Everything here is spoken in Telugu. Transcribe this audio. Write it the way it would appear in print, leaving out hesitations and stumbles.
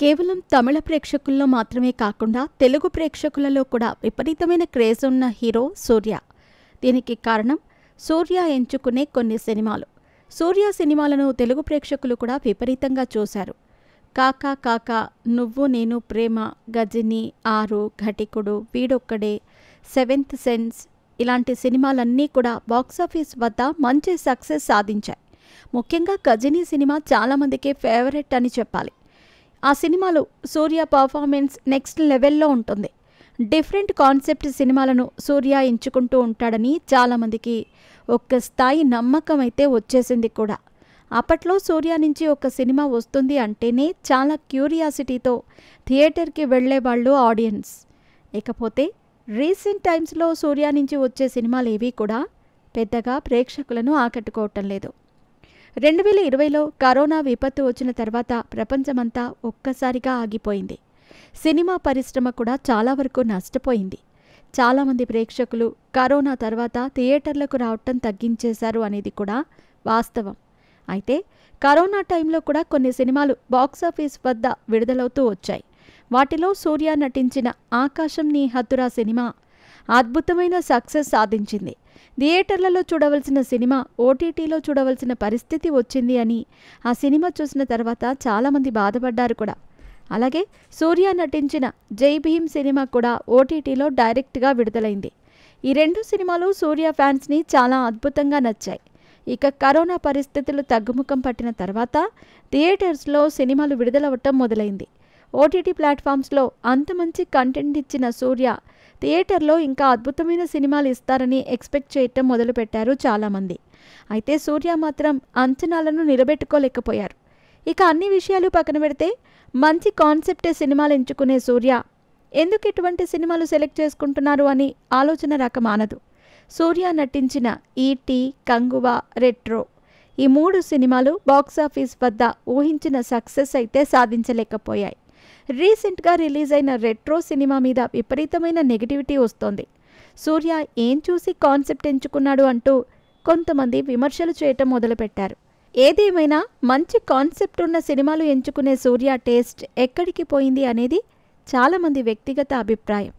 కేవలం తమిళ ప్రేక్షకుల్లో మాత్రమే కాకుండా తెలుగు ప్రేక్షకులలో కూడా విపరీతమైన క్రేజ్ ఉన్న హీరో సూర్య. దీనికి కారణం సూర్య ఎంచుకునే కొన్ని సినిమాలు. సూర్య సినిమాలను తెలుగు ప్రేక్షకులు కూడా విపరీతంగా చూశారు. కాకా కాకా, నువ్వు నేను ప్రేమ, గజిని, ఆరు, ఘటికుడు, వీడొక్కడే, సెవెంత్ సెన్స్ ఇలాంటి సినిమాలన్నీ కూడా బాక్సాఫీస్ వద్ద మంచి సక్సెస్ సాధించాయి. ముఖ్యంగా గజిని సినిమా చాలామందికి ఫేవరెట్ అని చెప్పాలి. ఆ సినిమాలో సూర్య పర్ఫార్మెన్స్ నెక్స్ట్ లెవెల్లో ఉంటుంది. డిఫరెంట్ కాన్సెప్ట్ సినిమాలను సూర్య ఎంచుకుంటూ ఉంటాడని చాలామందికి ఒక్క స్థాయి నమ్మకం అయితే వచ్చేసింది కూడా. అప్పట్లో సూర్య నుంచి ఒక సినిమా వస్తుంది అంటేనే చాలా క్యూరియాసిటీతో థియేటర్కి వెళ్ళేవాళ్ళు ఆడియన్స్. ఇకపోతే రీసెంట్ టైమ్స్లో సూర్య నుంచి వచ్చే సినిమాలు ఏవీ కూడా పెద్దగా ప్రేక్షకులను ఆకట్టుకోవటం లేదు. 2020లో కరోనా విపత్తు వచ్చిన తర్వాత ప్రపంచమంతా ఒక్కసారిగా ఆగిపోయింది. సినిమా పరిశ్రమ కూడా చాలా వరకు నష్టపోయింది. చాలామంది ప్రేక్షకులు కరోనా తర్వాత థియేటర్లకు రావటం తగ్గించేశారు అనేది కూడా వాస్తవం. అయితే కరోనా టైంలో కూడా కొన్ని సినిమాలు బాక్సాఫీస్ వద్ద విడుదలవుతూ వచ్చాయి. వాటిలో సూర్య నటించిన ఆకాశం నీ హద్దురా సినిమా అద్భుతమైన సక్సెస్ సాధించింది. థియేటర్లలో చూడవలసిన సినిమా ఓటీటీలో చూడవలసిన పరిస్థితి వచ్చింది అని ఆ సినిమా చూసిన తర్వాత చాలామంది బాధపడ్డారు కూడా. అలాగే సూర్య నటించిన జై భీమ్ సినిమా కూడా ఓటీటీలో డైరెక్ట్గా విడుదలైంది. ఈ రెండు సినిమాలు సూర్య ఫ్యాన్స్ని చాలా అద్భుతంగా నచ్చాయి. ఇక కరోనా పరిస్థితులు తగ్గుముఖం పట్టిన తర్వాత థియేటర్స్లో సినిమాలు విడుదలవ్వటం మొదలైంది. ఓటీటీ ప్లాట్ఫామ్స్లో అంత మంచి కంటెంట్ ఇచ్చిన సూర్య థియేటర్లో ఇంకా అద్భుతమైన సినిమాలు ఇస్తారని ఎక్స్పెక్ట్ చేయటం మొదలుపెట్టారు చాలామంది. అయితే సూర్య మాత్రం అంచనాలను నిలబెట్టుకోలేకపోయారు. ఇక అన్ని విషయాలు పక్కన పెడితే మంచి కాన్సెప్టే సినిమాలు ఎంచుకునే సూర్య ఎందుకు ఇటువంటి సినిమాలు సెలెక్ట్ చేసుకుంటున్నారు అని ఆలోచన రాక మానదు. సూర్య నటించిన ఈటీ, కంగువ, రెట్రో ఈ 3 సినిమాలు బాక్సాఫీస్ వద్ద ఊహించిన సక్సెస్ అయితే సాధించలేకపోయాయి. రీసెంట్గా రిలీజ్ అయిన రెట్రో సినిమా మీద విపరీతమైన నెగిటివిటీ వస్తోంది. సూర్య ఏం చూసి కాన్సెప్ట్ ఎంచుకున్నాడు అంటూ కొంతమంది విమర్శలు చేయటం మొదలుపెట్టారు. ఏదేమైనా మంచి కాన్సెప్ట్ ఉన్న సినిమాలు ఎంచుకునే సూర్య టేస్ట్ ఎక్కడికి పోయింది అనేది చాలామంది వ్యక్తిగత అభిప్రాయం.